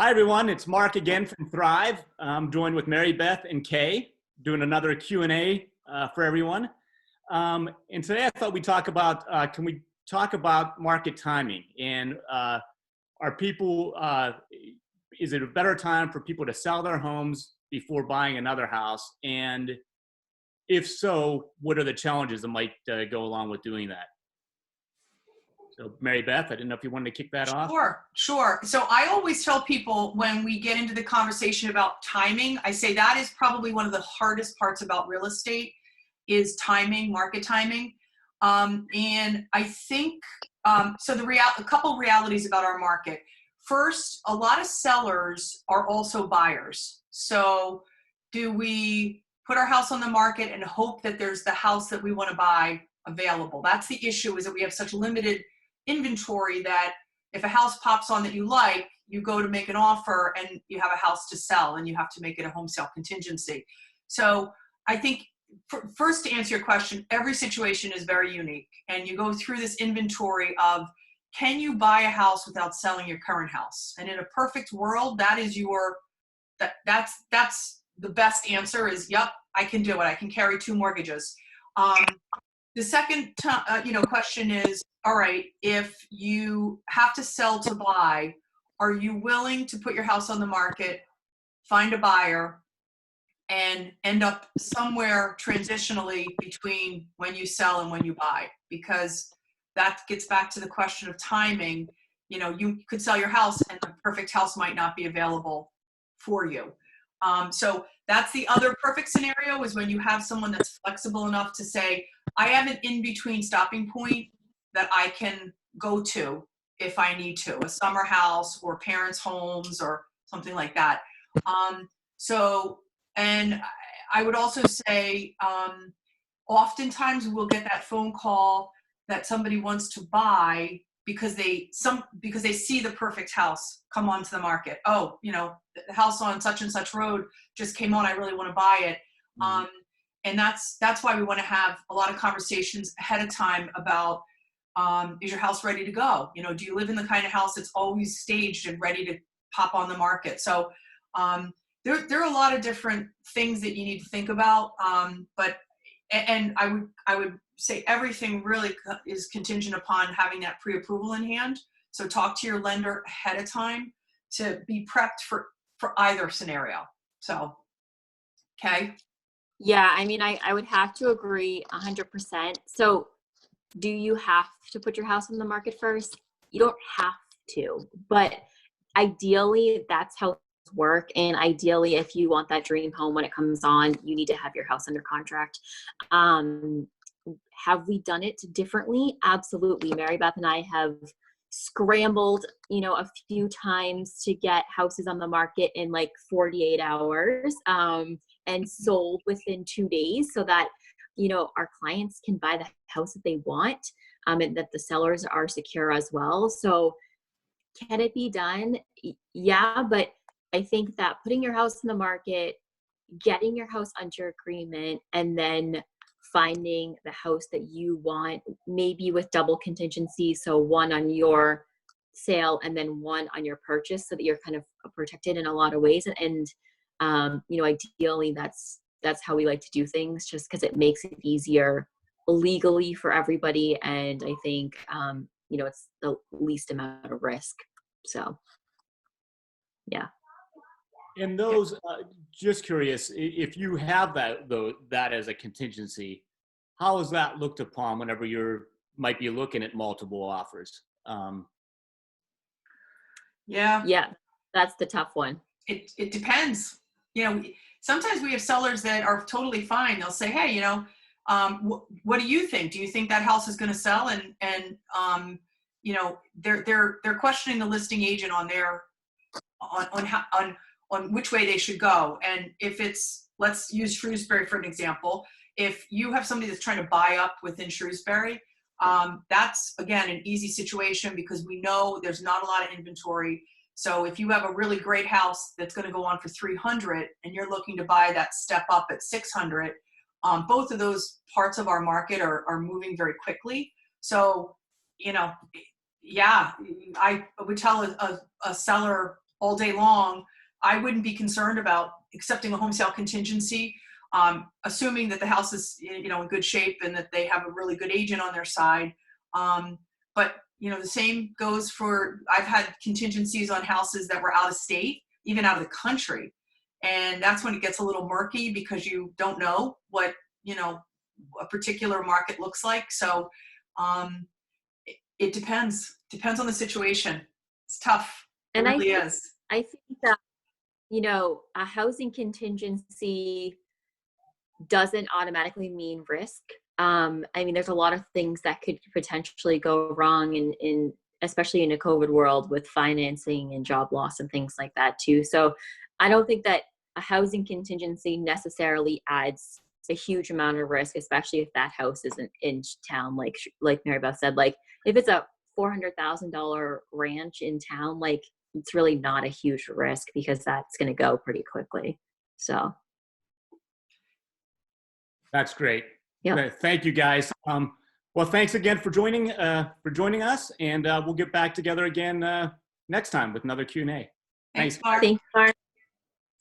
Hi, everyone. It's Mark again from Thrive. I'm joined with Maribeth and Kay, doing another Q&A for everyone. And today I thought we'd talk about, can we talk about market timing? And are people, is it a better time for people to sell their homes before buying another house? And if so, what are the challenges that might go along with doing that? So Maribeth, I didn't know if you wanted to kick that off. Sure. So I always tell people when we get into the conversation about timing, I say that is probably one of the hardest parts about real estate is timing, market timing. And I think, so a couple realities about our market. First, a lot of sellers are also buyers. So do we put our house on the market and hope that there's the house that we want to buy available? That's the issue, is that we have such limited inventory that if a house pops on that you like, you go to make an offer and you have a house to sell and you have to make it a home sale contingency. So I think first, to answer your question, every situation is very unique, and you go through this inventory of, can you buy a house without selling your current house? And in a perfect world, that is that's the best answer is, yep, I can do it. I can carry 2 mortgages. The second question is, all right, if you have to sell to buy, are you willing to put your house on the market, find a buyer, and end up somewhere transitionally between when you sell and when you buy? Because that gets back to the question of timing. You know, you could sell your house and the perfect house might not be available for you. So that's the other perfect scenario, is when you have someone that's flexible enough to say, I have an in-between stopping point that I can go to if I need to, a summer house or parents' homes or something like that. And I would also say, oftentimes we'll get that phone call that somebody wants to buy because they see the perfect house come onto the market. Oh, you know, the house on such and such road just came on. I really want to buy it. Mm-hmm. And that's why we want to have a lot of conversations ahead of time about, is your house ready to go? You know, do you live in the kind of house that's always staged and ready to pop on the market? So there are a lot of different things that you need to think about. And I would say everything really is contingent upon having that pre-approval in hand. So talk to your lender ahead of time to be prepped for either scenario. So, okay. Yeah, I mean, I would have to agree 100%. So do you have to put your house on the market first? You don't have to, but ideally that's how it works. And ideally, if you want that dream home when it comes on, you need to have your house under contract. Have we done it differently? Absolutely. Maribeth and I have scrambled, a few times to get houses on the market in like 48 hours and sold within 2 days so that, our clients can buy the house that they want and that the sellers are secure as well. So can it be done? Yeah, but I think that putting your house in the market, getting your house under agreement, and then finding the house that you want, maybe with double contingency, so one on your sale and then one on your purchase, so that you're kind of protected in a lot of ways. And ideally that's how we like to do things, just because it makes it easier legally for everybody, and I think it's the least amount of risk. So yeah. And those, just curious, if you have that as a contingency, how is that looked upon whenever might be looking at multiple offers? Yeah, that's the tough one. It depends. Sometimes we have sellers that are totally fine. They'll say, hey, what do you think? Do you think that house is going to sell? And they're questioning the listing agent on which way they should go. And if let's use Shrewsbury for an example. If you have somebody that's trying to buy up within Shrewsbury, that's, again, an easy situation because we know there's not a lot of inventory. So if you have a really great house that's going to go on for 300 and you're looking to buy that step up at 600, both of those parts of our market are moving very quickly. So, yeah, I would tell a seller, all day long, I wouldn't be concerned about accepting a home sale contingency, assuming that the house is, you know, in good shape and that they have a really good agent on their side. But you know, the same goes for, I've had contingencies on houses that were out of state, even out of the country. And that's when it gets a little murky because you don't know what, you know, a particular market looks like. So it depends on the situation. It's tough. It And really is. I think that, you know, a housing contingency doesn't automatically mean risk. I mean, there's a lot of things that could potentially go wrong in especially in a COVID world with financing and job loss and things like that too. So I don't think that a housing contingency necessarily adds a huge amount of risk, especially if that house isn't in town. Like Maribeth said, like if it's a $400,000 ranch in town, like it's really not a huge risk because that's going to go pretty quickly. So. That's great. Yeah. Thank you, guys. Well, thanks again for joining us, and we'll get back together again next time with another Q&A. Thanks, Mark. Thanks, Mark.